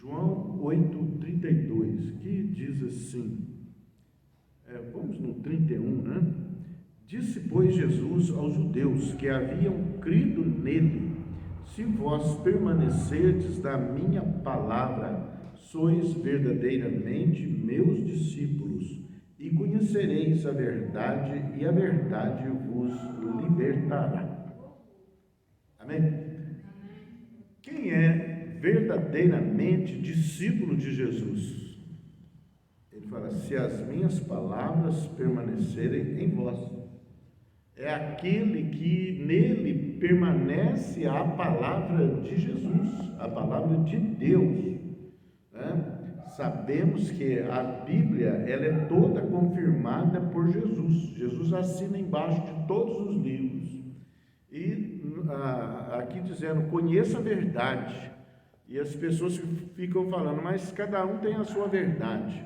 João 8,32, que diz assim, vamos no 31, né? Disse, pois, Jesus aos judeus que haviam crido nele: se vós permanecerdes na minha palavra, sois verdadeiramente meus discípulos, e conhecereis a verdade, e a verdade vos libertará. Amém? Quem é verdadeiramente discípulo de Jesus? Ele fala, se as minhas palavras permanecerem em vós. É aquele que nele permanece a palavra de Jesus, a palavra de Deus, né? Sabemos que a Bíblia, ela é toda confirmada por Jesus. Jesus assina embaixo de todos os livros. E aqui dizendo, conheça a verdade. E as pessoas ficam falando, mas cada um tem a sua verdade.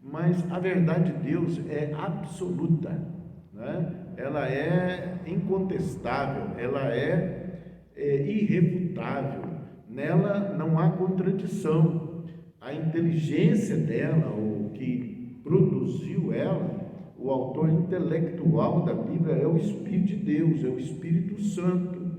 Mas a verdade de Deus é absoluta, né? Ela é incontestável, ela é irrefutável. Nela não há contradição. A inteligência dela, o que produziu ela, o autor intelectual da Bíblia é o Espírito de Deus, é o Espírito Santo.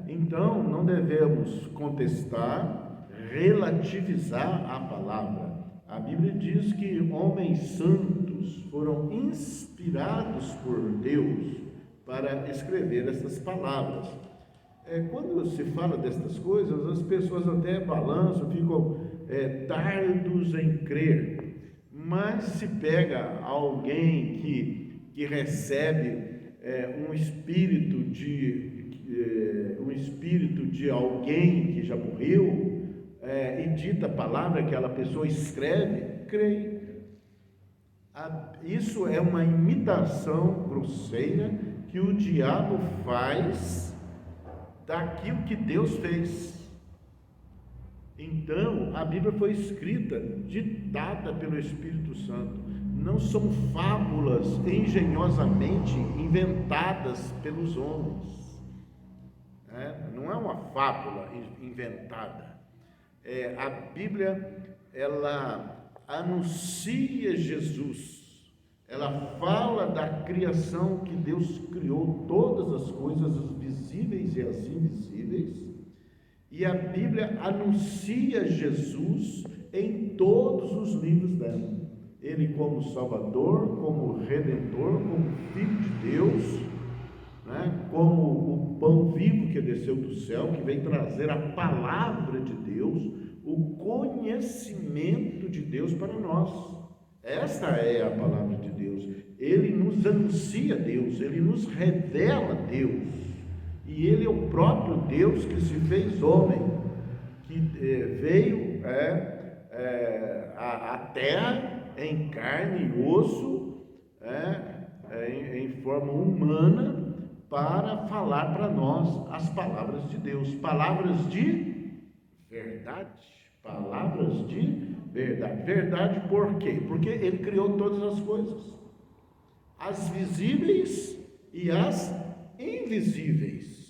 Então, não devemos contestar, relativizar a palavra. A Bíblia diz que homens santos foram inspirados por Deus para escrever essas palavras. Quando se fala destas coisas, as pessoas até balançam, ficam tardos em crer. Mas se pega alguém que recebe um espírito de alguém que já morreu, e dita a palavra, aquela pessoa escreve, crê. Isso é uma imitação grosseira que o diabo faz daquilo que Deus fez. Então, a Bíblia foi escrita, ditada pelo Espírito Santo. Não são fábulas engenhosamente inventadas pelos homens. Não é uma fábula inventada. A Bíblia, ela anuncia Jesus. Ela fala da criação, que Deus criou todas as coisas, as visíveis e as invisíveis. E a Bíblia anuncia Jesus em todos os livros dela. Ele como Salvador, como Redentor, como Filho de Deus, né? Como o pão vivo que desceu do céu, que vem trazer a palavra de Deus, o conhecimento de Deus para nós. Esta é a palavra de Deus. Ele nos anuncia Deus, ele nos revela Deus. E ele é o próprio Deus que se fez homem, que veio à terra em carne e osso, em forma humana, para falar para nós as palavras de Deus, palavras de verdade, palavras de verdade. Verdade por quê? Porque ele criou todas as coisas, as visíveis e as invisíveis.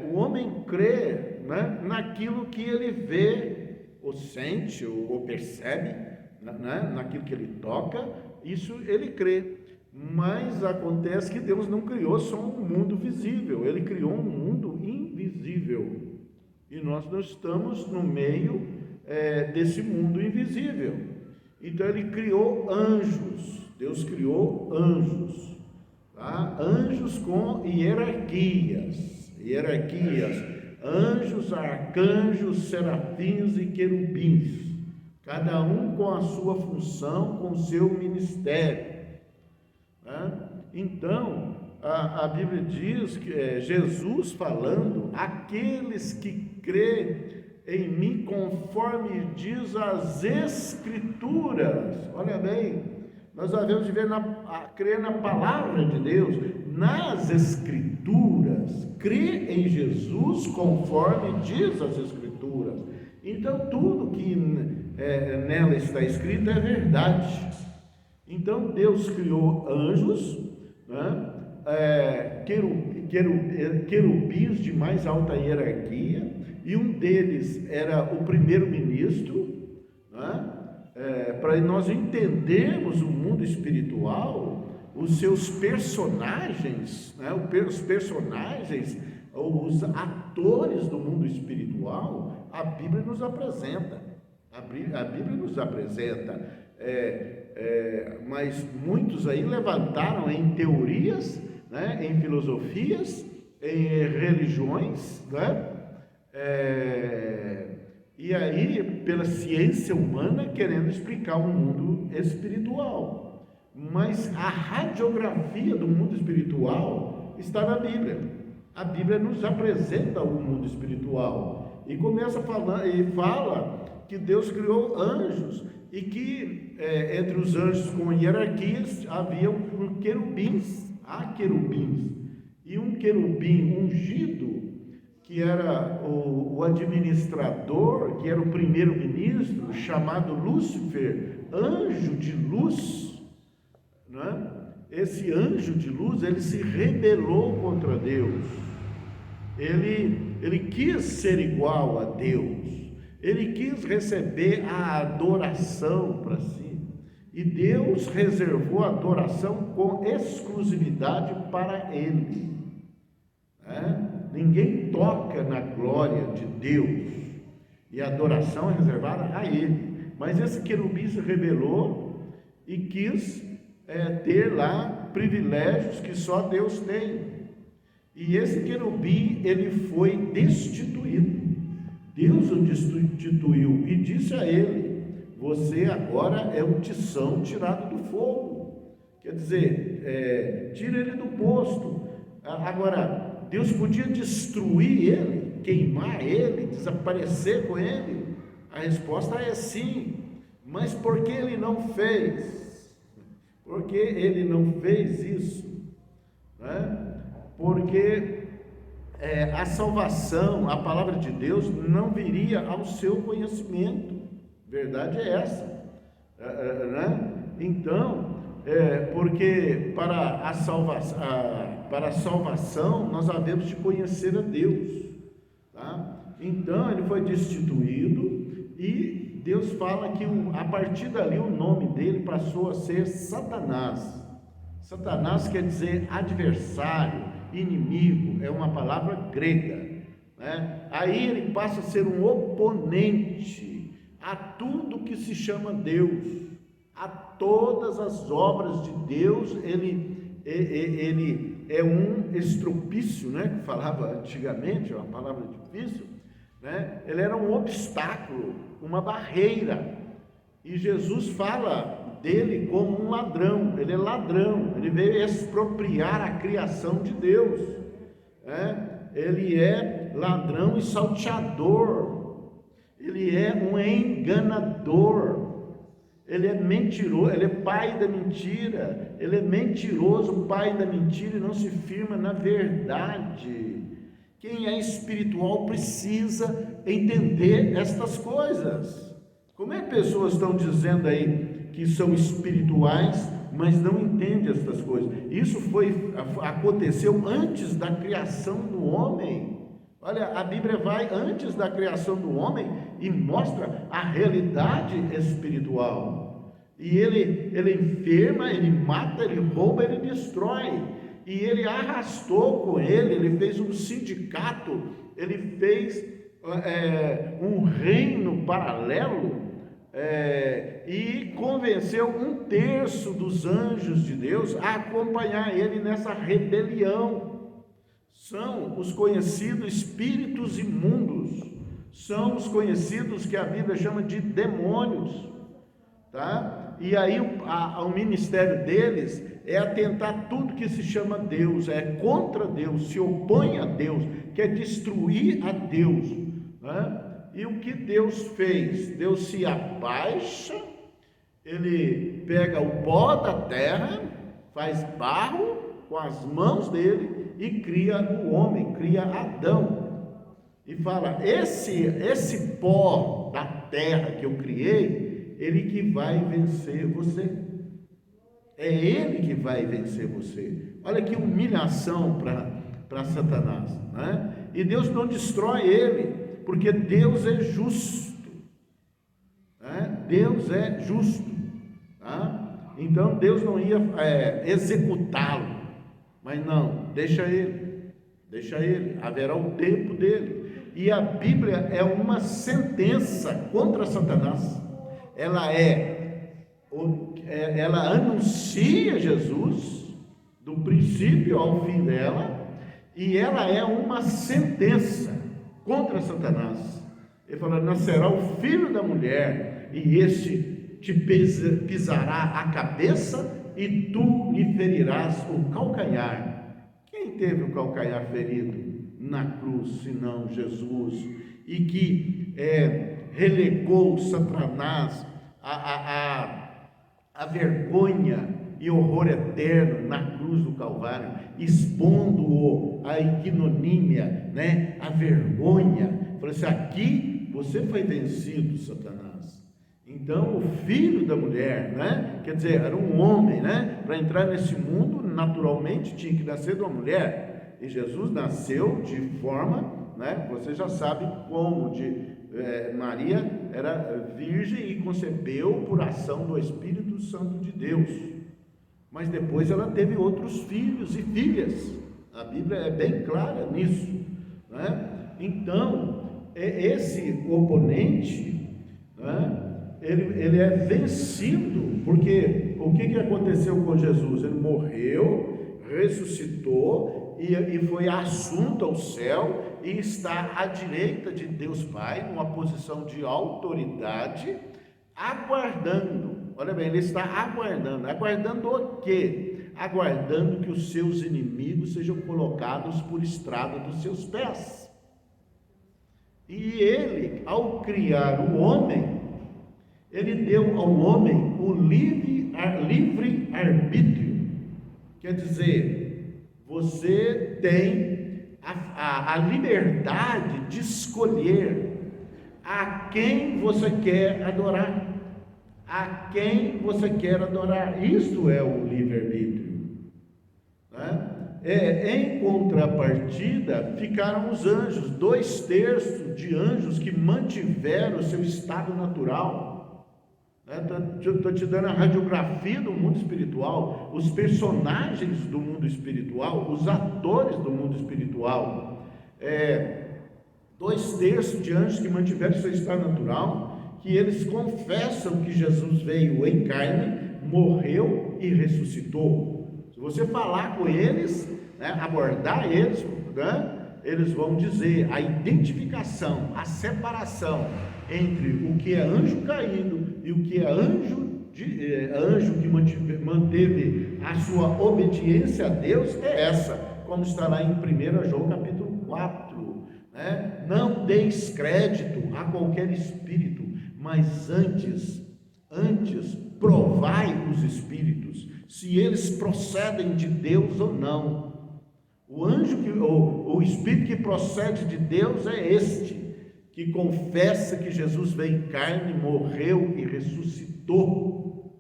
O homem crê, né, naquilo que ele vê, ou sente, ou percebe, né, naquilo que ele toca, isso ele crê. Mas acontece que Deus não criou só um mundo visível, ele criou um mundo invisível. E nós não estamos no meio desse mundo invisível. Então ele criou anjos, Deus criou anjos, tá? Anjos com hierarquias, anjos, arcanjos, serafins e querubins, cada um com a sua função, com o seu ministério, né? Então a Bíblia diz que Jesus falando, aqueles que crê em mim, conforme diz as Escrituras. Olha bem, nós devemos crer na palavra de Deus, nas Escrituras, crer em Jesus conforme diz as Escrituras. Então tudo que nela está escrito é verdade. Então Deus criou anjos, né? querubins de mais alta hierarquia, e um deles era o primeiro-ministro, né? Para nós entendermos o mundo espiritual, os seus personagens, né? Os personagens, os atores do mundo espiritual, a Bíblia nos apresenta. A Bíblia nos apresenta, mas muitos aí levantaram em teorias, né? Em filosofias, em religiões, né? E aí, pela ciência humana, querendo explicar o mundo espiritual. Mas a radiografia do mundo espiritual está na Bíblia. A Bíblia nos apresenta o mundo espiritual. E começa falando, e fala que Deus criou anjos, e que entre os anjos com hierarquias havia querubins, há querubins. E um querubim ungido, que era o administrador, que era o primeiro-ministro, chamado Lúcifer, anjo de luz, né? Esse anjo de luz, ele se rebelou contra Deus, ele quis ser igual a Deus, ele quis receber a adoração para si, e Deus reservou a adoração com exclusividade para ele, né? Ninguém toca na glória de Deus, e a adoração é reservada a Ele. Mas esse querubim se rebelou e quis ter lá privilégios que só Deus tem. E esse querubim, ele foi destituído. Deus o destituiu e disse a ele: você agora é um tição tirado do fogo. Quer dizer, tira ele do posto. Agora, Deus podia destruir ele, queimar ele, desaparecer com ele? A resposta é sim. Mas por que ele não fez? Por que ele não fez isso? Né? Porque a salvação, a palavra de Deus, não viria ao seu conhecimento. Verdade é essa. Né? Então, porque para a salvação nós havemos de conhecer a Deus, tá? Então ele foi destituído, e Deus fala que a partir dali o nome dele passou a ser Satanás. Satanás quer dizer adversário, inimigo, é uma palavra grega, né? Aí ele passa a ser um oponente a tudo que se chama Deus, a todas as obras de Deus. Ele é um estropício, né, que falava antigamente, é uma palavra difícil, né? Ele era um obstáculo, uma barreira, e Jesus fala dele como um ladrão. Ele é ladrão, ele veio expropriar a criação de Deus, né? Ele é ladrão e salteador, ele é um enganador, ele é mentiroso, ele é pai da mentira, ele é mentiroso, pai da mentira, e não se firma na verdade. Quem é espiritual precisa entender estas coisas. Como é que pessoas estão dizendo aí que são espirituais, mas não entendem estas coisas? Isso aconteceu antes da criação do homem. Olha, a Bíblia vai antes da criação do homem e mostra a realidade espiritual. E ele enferma, ele mata, ele rouba, ele destrói. E ele arrastou com ele fez um sindicato, ele fez um reino paralelo, e convenceu 1/3 dos anjos de Deus a acompanhar ele nessa rebelião. São os conhecidos espíritos imundos, são os conhecidos que a Bíblia chama de demônios, tá? E aí o ministério deles é atentar tudo que se chama Deus, é contra Deus, se opõe a Deus, quer destruir a Deus, né? E o que Deus fez? Deus se abaixa, ele pega o pó da terra, faz barro com as mãos dele e cria o homem, cria Adão, e fala: esse pó da terra que eu criei, ele que vai vencer você, é ele que vai vencer você. Olha que humilhação para Satanás, né? E Deus não destrói ele, porque Deus é justo, né? Deus é justo, tá? Então Deus não ia executá-lo, mas não, deixa ele, haverá o tempo dele. E a Bíblia é uma sentença contra Satanás. Ela anuncia Jesus do princípio ao fim dela, e ela é uma sentença contra Satanás. Ele fala: nascerá o filho da mulher, e este te pisará a cabeça, e tu lhe ferirás o calcanhar. Quem teve o calcanhar ferido na cruz, senão Jesus, e que relegou Satanás a vergonha e horror eterno na cruz do Calvário, expondo-o à ignomínia, né? A vergonha. Falou assim: aqui você foi vencido, Satanás. Então o filho da mulher, né? Quer dizer, era um homem, né? Para entrar nesse mundo, naturalmente tinha que nascer de uma mulher, e Jesus nasceu de forma, né? Você já sabe como, Maria era virgem e concebeu por ação do Espírito Santo de Deus, mas depois ela teve outros filhos e filhas. A Bíblia é bem clara nisso, né? Então esse oponente, né? Ele é vencido, porque o que aconteceu com Jesus? Ele morreu, ressuscitou e foi assunto ao céu, e está à direita de Deus Pai, numa posição de autoridade, aguardando. Olha bem, ele está aguardando o quê? Aguardando que os seus inimigos sejam colocados por estrada dos seus pés. E ele, ao criar o homem, ele deu ao homem o livre arbítrio. Quer dizer, você tem a liberdade de escolher a quem você quer adorar. A quem você quer adorar. Isto é o livre-arbítrio, né? Em contrapartida, ficaram os anjos, 2/3 de anjos que mantiveram o seu estado natural. Estou te dando a radiografia do mundo espiritual, os personagens do mundo espiritual, os atores do mundo espiritual. 2/3 de anjos que mantiveram seu estado natural, que eles confessam que Jesus veio em carne, morreu e ressuscitou. Se você falar com eles, né, abordar eles, né, eles vão dizer a identificação, a separação entre o que é anjo caído e o que é anjo que manteve a sua obediência a Deus, é essa, como está lá em 1 João capítulo 4, né? Não deis crédito a qualquer espírito, mas antes provai os espíritos, se eles procedem de Deus ou não. O espírito que procede de Deus é este, que confessa que Jesus veio em carne, morreu e ressuscitou.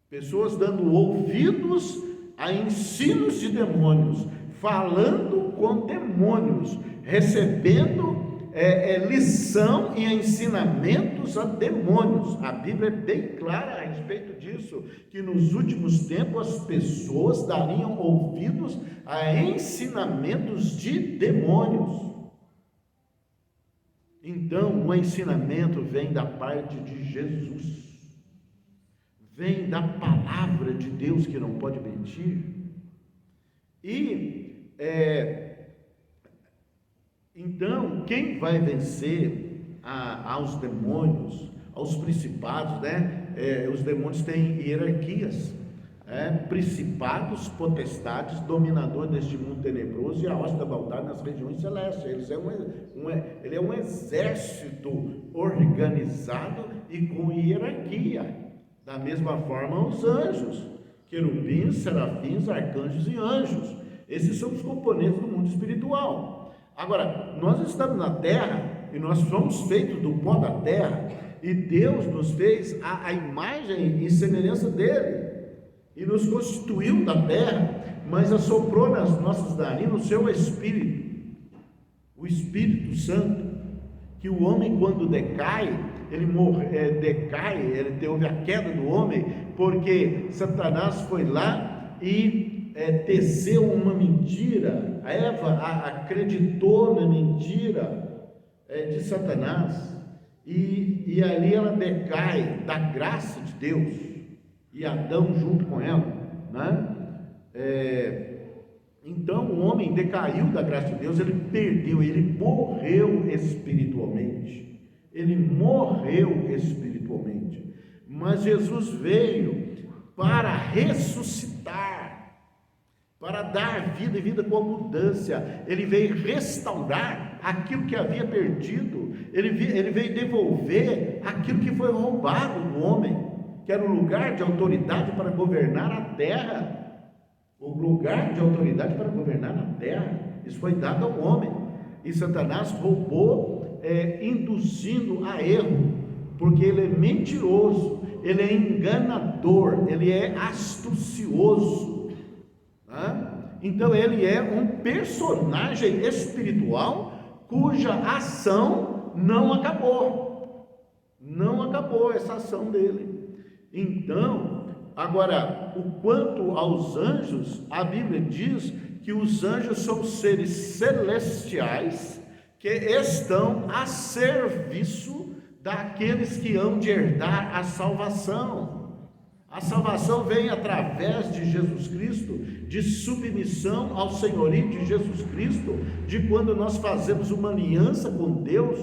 Pessoas dando ouvidos a ensinos de demônios, falando com demônios, recebendo lição e ensinamentos a demônios. A Bíblia é bem clara a respeito disso, que nos últimos tempos as pessoas dariam ouvidos a ensinamentos de demônios. Então, o ensinamento vem da parte de Jesus, vem da palavra de Deus, que não pode mentir. E então, quem vai vencer aos demônios, aos principados, né? Os demônios têm hierarquias, principados, potestades, dominador deste mundo tenebroso e a hoste da maldade nas regiões celestes. Ele é um exército organizado e com hierarquia. Da mesma forma os anjos, querubins, serafins, arcanjos e anjos. Esses são os componentes do mundo espiritual. Agora, nós estamos na terra e nós somos feitos do pó da terra, e Deus nos fez a imagem e semelhança dele. e nos constituiu da terra, mas assoprou nas nossas narinas o seu Espírito, o Espírito Santo, que o homem quando decai, ele ele teve a queda do homem, porque Satanás foi lá e teceu uma mentira. A Eva acreditou na mentira de Satanás, e ali ela decai da graça de Deus, e Adão junto com ela, né? Então o homem decaiu da graça de Deus, ele perdeu, ele morreu espiritualmente. Ele morreu espiritualmente. Mas Jesus veio para ressuscitar, para dar vida e vida com abundância. Ele veio restaurar aquilo que havia perdido. Ele veio devolver aquilo que foi roubado do homem, que era o lugar de autoridade para governar a terra. O lugar de autoridade para governar na terra, isso foi dado ao homem, e Satanás roubou, induzindo a erro, porque ele é mentiroso, ele é enganador, ele é astucioso, tá? Então ele é um personagem espiritual cuja ação não acabou essa ação dele. Então, agora, o quanto aos anjos, a Bíblia diz que os anjos são seres celestiais que estão a serviço daqueles que hão de herdar a salvação. A salvação vem através de Jesus Cristo, de submissão ao senhorio de Jesus Cristo, de quando nós fazemos uma aliança com Deus,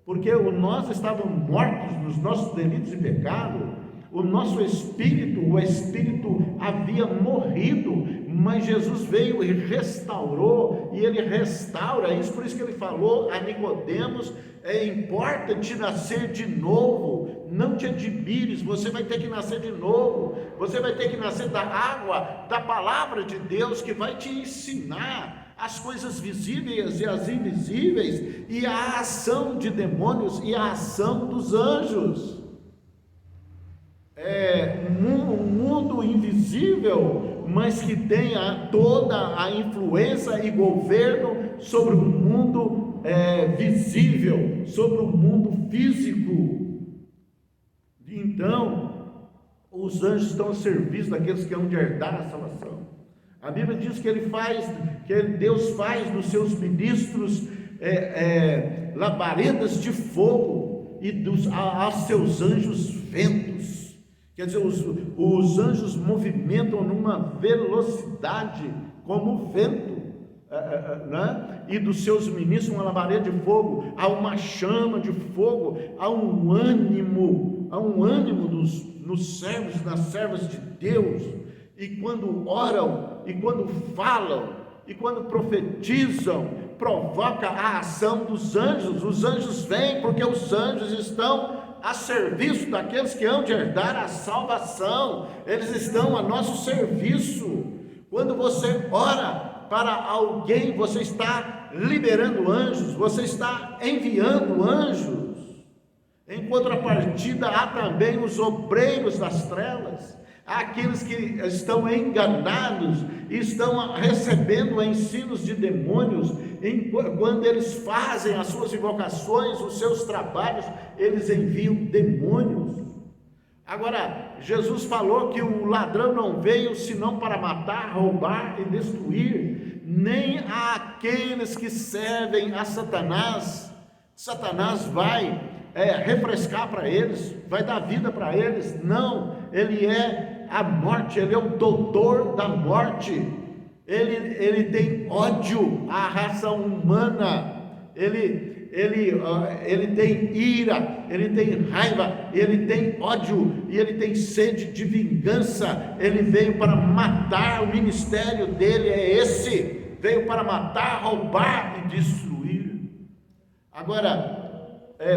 porque nós estávamos mortos nos nossos delitos e pecados. O nosso espírito, o espírito havia morrido, mas Jesus veio e restaurou, e ele restaura isso. Por isso que ele falou a Nicodemos: importa-te nascer de novo, não te admires, você vai ter que nascer de novo, você vai ter que nascer da água, da palavra de Deus, que vai te ensinar as coisas visíveis e as invisíveis, e a ação de demônios e a ação dos anjos. Um mundo invisível, mas que tenha toda a influência e governo sobre o mundo visível, sobre o mundo físico. Então, os anjos estão a serviço daqueles que hão de herdar a salvação. A Bíblia diz que Deus faz dos seus ministros labaredas de fogo, e aos seus anjos ventos. Quer dizer, os anjos movimentam numa velocidade como o vento, né? E dos seus ministros uma labareda de fogo, há uma chama de fogo, há um ânimo nos servos e nas servas de Deus. E quando oram, e quando falam, e quando profetizam, provoca a ação dos anjos. Os anjos vêm porque os anjos estão a serviço daqueles que hão de herdar a salvação. Eles estão a nosso serviço. Quando você ora para alguém, você está liberando anjos, você está enviando anjos. Em contrapartida, há também os obreiros das trevas, aqueles que estão enganados, estão recebendo ensinos de demônios. Quando eles fazem as suas invocações, os seus trabalhos, eles enviam demônios. Agora, Jesus falou que o ladrão não veio senão para matar, roubar e destruir. Nem aqueles que servem a Satanás vai refrescar para eles, vai dar vida para eles. Não, ele é a morte, ele é o doutor da morte. Ele tem ódio à raça humana, ele tem ira, ele tem raiva, ele tem ódio e ele tem sede de vingança. Ele veio para matar, o ministério dele é esse, veio para matar, roubar e destruir. Agora,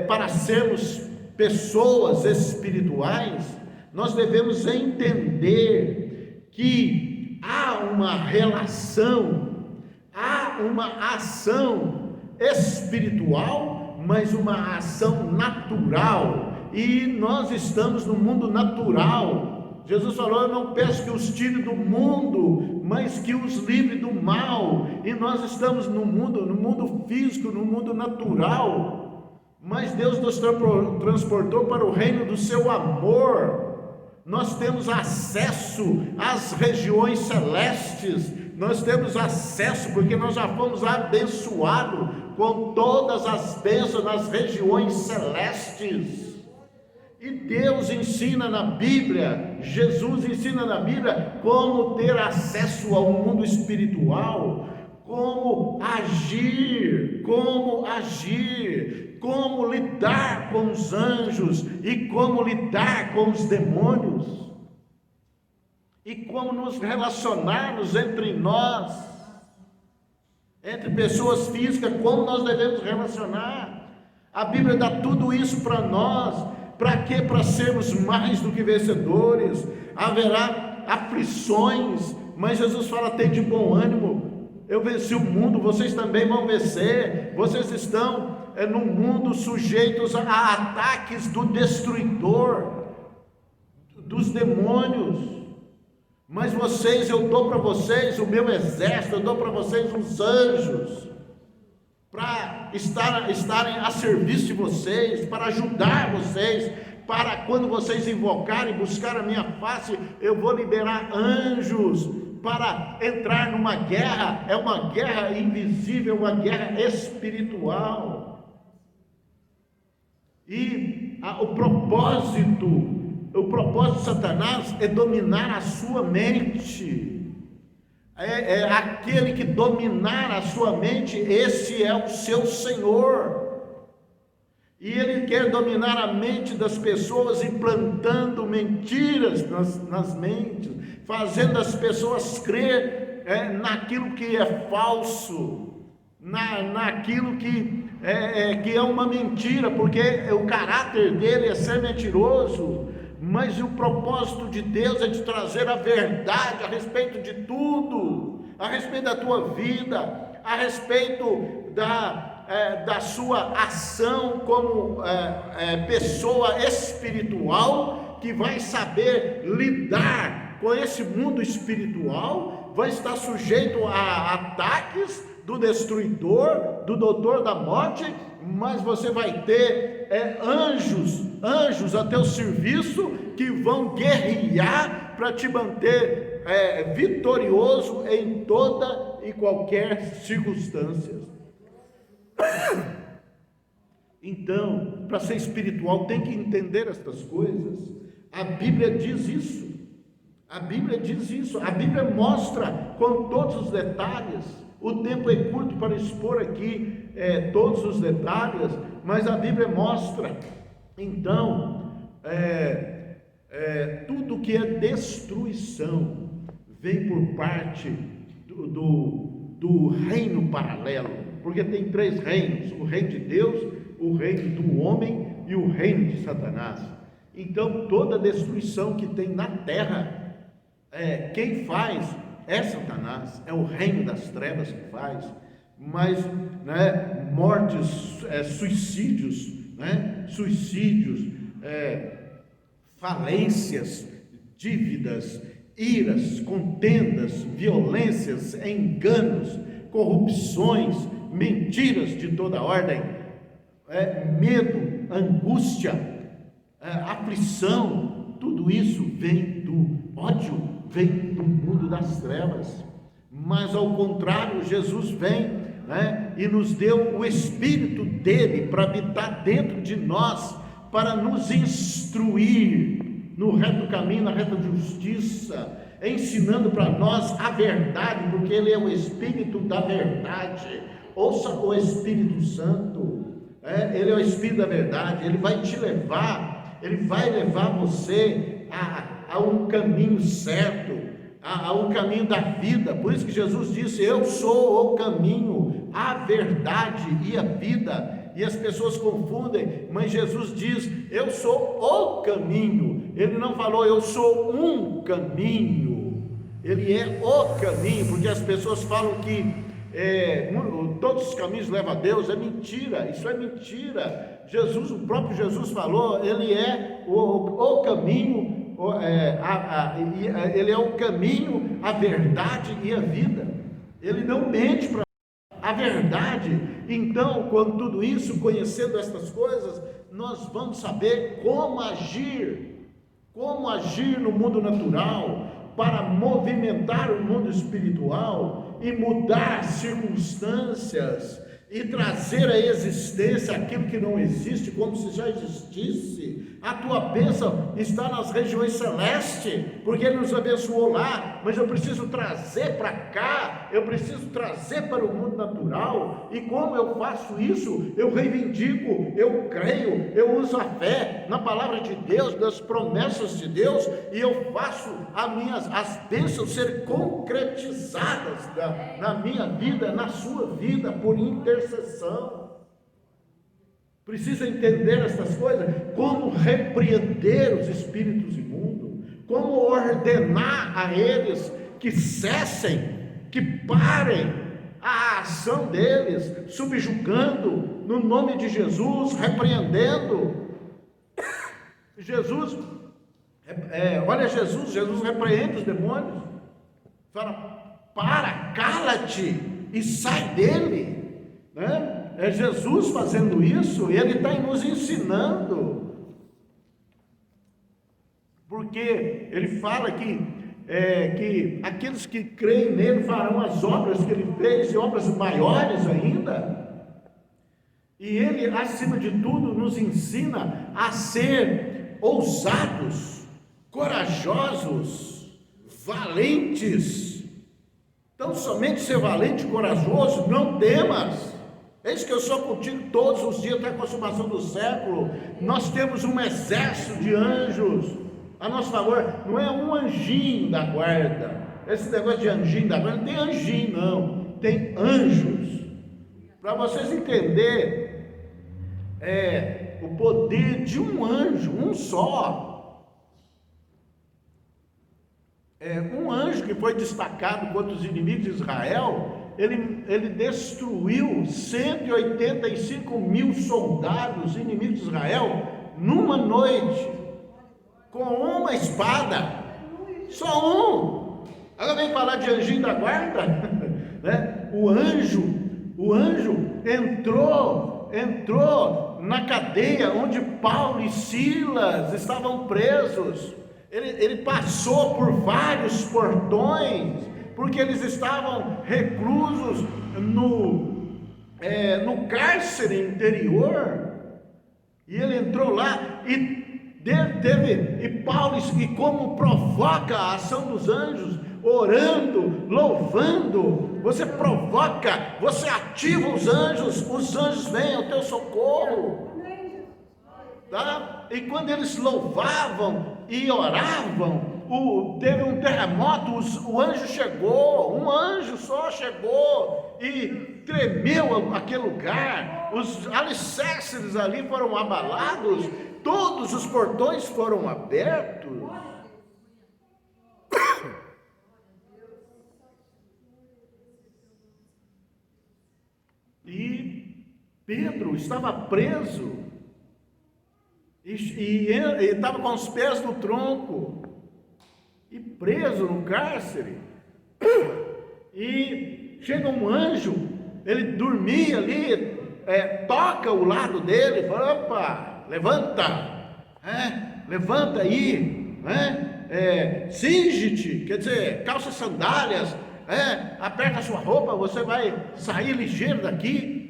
para sermos pessoas espirituais, nós devemos entender que há uma relação, há uma ação espiritual, mas uma ação natural, e nós estamos no mundo natural. Jesus falou: eu não peço que os tire do mundo, mas que os livre do mal. E nós estamos no mundo físico, no mundo natural, mas Deus nos transportou para o reino do seu amor. Nós temos acesso às regiões celestes, nós temos acesso porque nós já fomos abençoados com todas as bênçãos nas regiões celestes. E Deus ensina na Bíblia, Jesus ensina na Bíblia como ter acesso ao mundo espiritual, como agir, como lidar com os anjos e como lidar com os demônios, e como nos relacionarmos entre nós, entre pessoas físicas, como nós devemos relacionar. A Bíblia dá tudo isso para nós. Para quê? Para sermos mais do que vencedores. Haverá aflições, mas Jesus fala: tem de bom ânimo, eu venci o mundo, vocês também vão vencer. Vocês estão no mundo sujeitos a ataques do destruidor, dos demônios, mas eu dou para vocês o meu exército, eu dou para vocês os anjos, para estarem a serviço de vocês, para ajudar vocês, para quando vocês invocarem, buscar a minha face, eu vou liberar anjos para entrar numa guerra. É uma guerra invisível, uma guerra espiritual. E o propósito de Satanás é dominar a sua mente. É aquele que dominar a sua mente, esse é o seu senhor. E ele quer dominar a mente das pessoas, implantando mentiras nas mentes, fazendo as pessoas crer naquilo que é falso, naquilo que é uma mentira, porque o caráter dele é ser mentiroso. Mas o propósito de Deus é de trazer a verdade a respeito de tudo, a respeito da tua vida, a respeito da sua ação como pessoa espiritual, que vai saber lidar com esse mundo espiritual, vai estar sujeito a ataques do destruidor, do doutor da morte, mas você vai ter anjos a teu serviço, que vão guerrear para te manter vitorioso em toda e qualquer circunstância. Então, para ser espiritual tem que entender estas coisas. A Bíblia diz isso. A Bíblia mostra com todos os detalhes. O tempo é curto para expor aqui todos os detalhes, mas a Bíblia mostra. Então, tudo que é destruição vem por parte do reino paralelo, porque tem três reinos: o reino de Deus, o reino do homem e o reino de Satanás. Então, toda destruição que tem na terra, quem faz é Satanás, é o reino das trevas que faz. Mas mortes, suicídios, falências, dívidas, iras, contendas, violências, enganos, corrupções, mentiras de toda ordem, medo, angústia, aflição, tudo isso vem do ódio, vem do mundo das trevas. Mas ao contrário, Jesus vem e nos deu o Espírito dele para habitar dentro de nós, para nos instruir no reto caminho, na reta justiça, ensinando para nós a verdade, porque ele é o Espírito da verdade. Ouça o Espírito Santo, ele é o Espírito da verdade. Ele vai te levar, ele vai levar você a um caminho certo, a um caminho da vida. Por isso que Jesus disse: eu sou o caminho, a verdade e a vida. E as pessoas confundem, mas Jesus diz: eu sou o caminho. Ele não falou eu sou um caminho, ele é o caminho, porque as pessoas falam que todos os caminhos levam a Deus. É mentira, isso é mentira. O próprio Jesus falou: ele é o caminho, Ele é o caminho, a verdade e a vida. Ele não mente para a verdade. Então, com tudo isso, conhecendo estas coisas, nós vamos saber como agir no mundo natural, para movimentar o mundo espiritual e mudar circunstâncias e trazer à existência aquilo que não existe, como se já existisse. A tua bênção está nas regiões celestes, porque Ele nos abençoou lá, mas eu preciso trazer para cá, eu preciso trazer para o mundo natural. E como eu faço isso? Eu reivindico, eu creio, eu uso a fé na palavra de Deus, nas promessas de Deus, e eu faço as bênçãos ser concretizadas na minha vida, na sua vida, por intercessão. Precisa entender essas coisas, como repreender os espíritos imundos, como ordenar a eles que cessem, que parem a ação deles, subjugando no nome de Jesus, repreendendo. Jesus repreende os demônios, fala: para, cala-te e sai dele, né? É Jesus fazendo isso, e Ele está nos ensinando, porque Ele fala que aqueles que creem nele farão as obras que Ele fez, e obras maiores ainda. E Ele, acima de tudo, nos ensina a ser ousados, corajosos, valentes. Então, somente ser valente e corajoso, não temas. Eis que eu sou contigo todos os dias até a consumação do século. Nós temos um exército de anjos a nosso favor. Não é um anjinho da guarda. Esse negócio de anjinho da guarda, não tem anjinho não, tem anjos. Para vocês entenderem o poder de um anjo, um só. Um anjo que foi destacado contra os inimigos de Israel. Ele destruiu 185 mil soldados inimigos de Israel numa noite, com uma espada, só um. Agora vem falar de anjinho da guarda, né? O anjo entrou na cadeia onde Paulo e Silas estavam presos. Ele passou por vários portões, porque eles estavam reclusos no cárcere interior, e ele entrou lá e Paulo, e como provoca a ação dos anjos, orando, louvando, você provoca, você ativa os anjos vêm ao teu socorro, tá? E quando eles louvavam e oravam, teve um terremoto, o anjo chegou, um anjo só chegou e tremeu aquele lugar, os alicerces ali foram abalados, todos os portões foram abertos. E Pedro estava preso e estava com os pés no tronco e preso no cárcere, e chega um anjo, ele dormia ali, toca o lado dele, fala: opa, levanta aí, cinge-te, quer dizer, calça sandálias, aperta a sua roupa, você vai sair ligeiro daqui.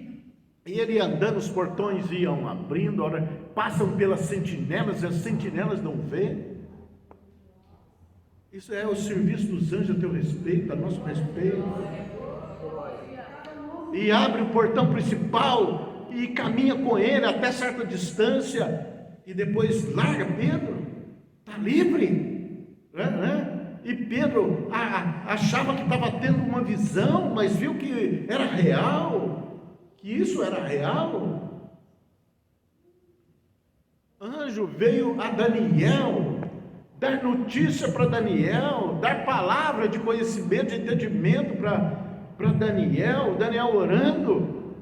E ele andando, os portões iam abrindo, passam pelas sentinelas, e as sentinelas não vêem. Isso é o serviço dos anjos a teu respeito, a nosso respeito. E abre o portão principal e caminha com ele até certa distância, e depois larga Pedro, está livre, E Pedro achava que estava tendo uma visão, mas viu que era real, que isso era real. Anjo veio a Daniel dar notícia para Daniel, dar palavra de conhecimento, de entendimento para Daniel orando.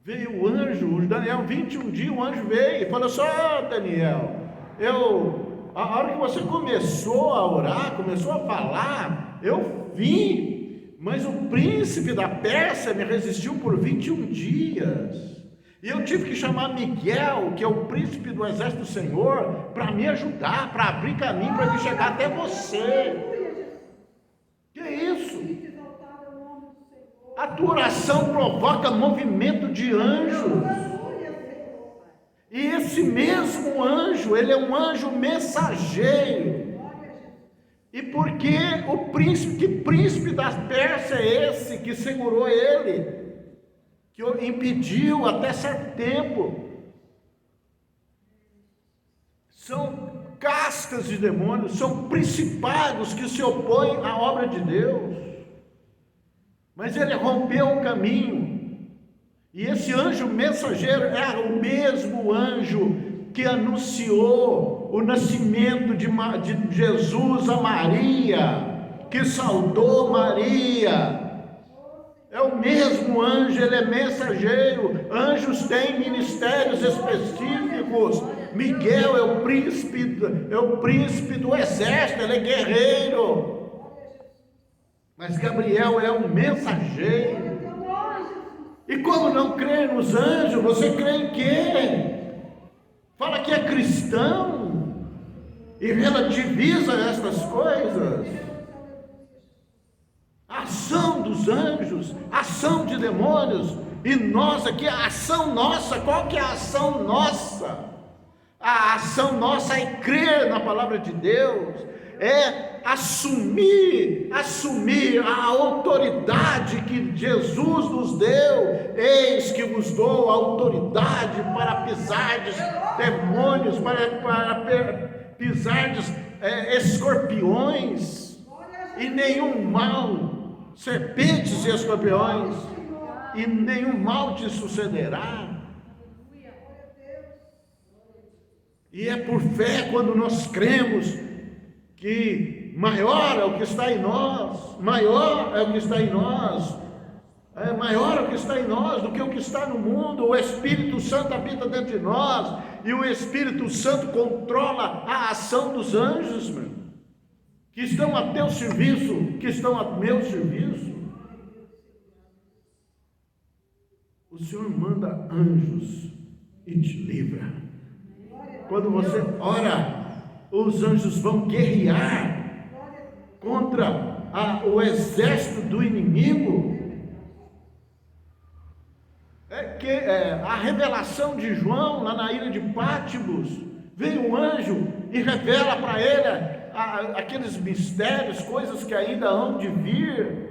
Veio o anjo, Daniel, 21 dias, o anjo veio e falou: só Daniel, A hora que você começou a orar, começou a falar, eu vim, mas o príncipe da Pérsia me resistiu por 21 dias. E eu tive que chamar Miguel, que é o príncipe do exército do Senhor, para me ajudar, para abrir caminho, para ele chegar até você. Que é isso? A tua oração provoca movimento de anjos. E esse mesmo anjo, ele é um anjo mensageiro. E porque que príncipe da Pérsia é esse que segurou ele? Que impediu até certo tempo? São castas de demônios, são principados que se opõem à obra de Deus. Mas ele rompeu o caminho. E esse anjo mensageiro era o mesmo anjo que anunciou o nascimento de Jesus a Maria, que saudou Maria. É o mesmo anjo, ele é mensageiro. Anjos têm ministérios específicos. Miguel é o príncipe do exército, ele é guerreiro. Mas Gabriel é um mensageiro. E como não crê nos anjos, você crê em quem? Fala que é cristão e relativiza estas coisas. A ação dos anjos, a ação de demônios, e nós aqui, a ação nossa, qual que é a ação nossa? A ação nossa é crer na palavra de Deus, é assumir a autoridade que Jesus nos deu. Eis que vos dou autoridade para pisardes demônios, para pisardes escorpiões, e nenhum mal, serpentes e escorpiões, e nenhum mal te sucederá. E é por fé quando nós cremos que maior é o que está em nós, maior é o que está em nós, maior é o que está em nós do que o que está no mundo. O Espírito Santo habita dentro de nós, e o Espírito Santo controla a ação dos anjos, que estão a teu serviço, que estão a meu serviço. O Senhor manda anjos e te livra. Quando você ora, os anjos vão guerrear contra o exército do inimigo. A revelação de João lá na ilha de Patmos, veio um anjo e revela para ele aqueles mistérios, coisas que ainda hão de vir,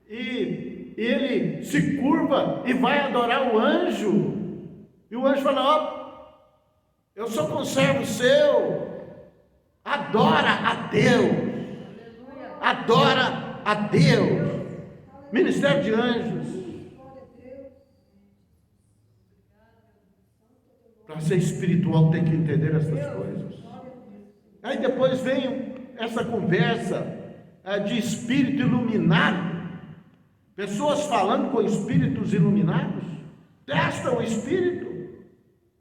e ele se curva e vai adorar o anjo, e o anjo fala: eu sou conservo seu. Adora a Deus. Adora a Deus. Ministério de anjos. Para ser espiritual tem que entender essas coisas. Aí depois vem essa conversa de espírito iluminado. Pessoas falando com espíritos iluminados. Testa o espírito.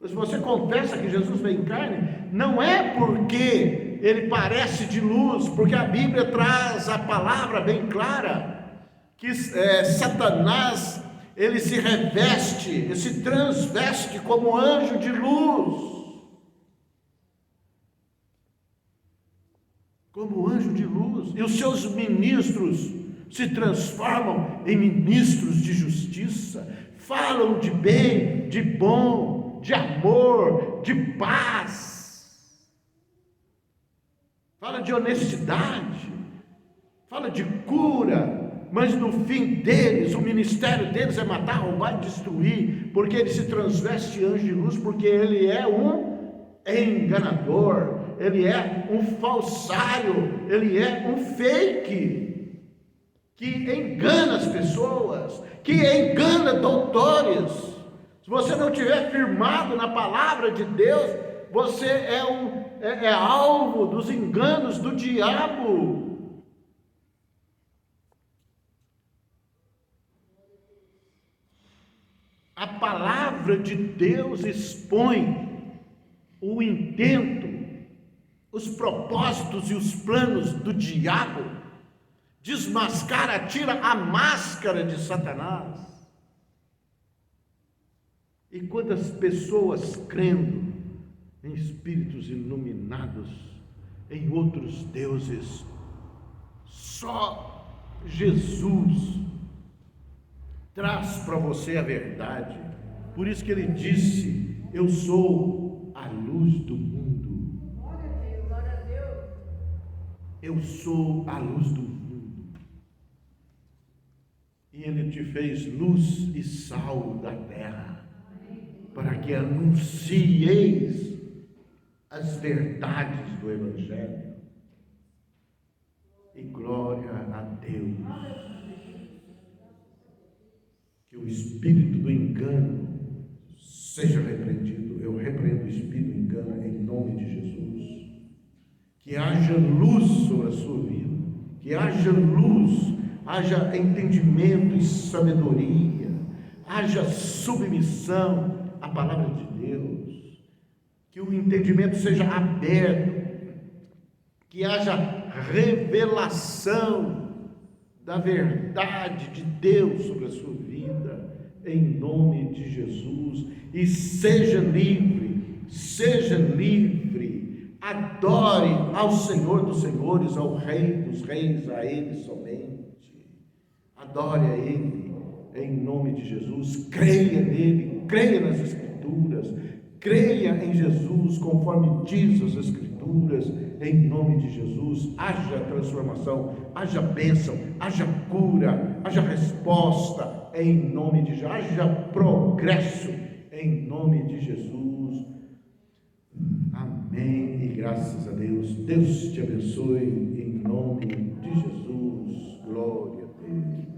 Se você confessa que Jesus veio em carne, não é porque ele parece de luz, porque a Bíblia traz a palavra bem clara, que Satanás, ele se reveste, ele se transveste como anjo de luz, como anjo de luz, e os seus ministros se transformam em ministros de justiça, falam de bem, de bom, de amor, de paz, fala de honestidade, fala de cura, mas no fim deles, o ministério deles é matar, roubar e destruir, porque ele se transveste em anjo de luz, porque ele é um enganador, ele é um falsário, ele é um fake, que engana as pessoas, que engana doutores. Se você não estiver firmado na palavra de Deus, você é alvo dos enganos do diabo. A palavra de Deus expõe o intento os propósitos e os planos do diabo, desmascara, tira a máscara de Satanás. E quantas pessoas crendo em espíritos iluminados, em outros deuses, só Jesus traz para você a verdade. Por isso que ele disse: eu sou a luz do mundo. Glória a Deus. Eu sou a luz do mundo. E ele te fez luz e sal da terra, para que anuncieis as verdades do Evangelho. E glória a Deus. Que o espírito do engano seja repreendido. Eu repreendo o espírito do engano em nome de Jesus. Que haja luz sobre a sua vida. Que haja luz, haja entendimento e sabedoria. Haja submissão à palavra de Deus. Que o entendimento seja aberto. Que haja revelação da verdade de Deus sobre a sua vida, em nome de Jesus. E seja livre, adore ao Senhor dos Senhores, ao Rei dos Reis, a Ele somente. Adore a Ele, em nome de Jesus. Creia nele, creia nas Escrituras, creia em Jesus, conforme diz as Escrituras, em nome de Jesus. Haja transformação, haja bênção, haja cura, haja resposta, em nome de Jesus, haja progresso, em nome de Jesus. Amém e graças a Deus. Deus te abençoe, em nome de Jesus. Glória a Deus.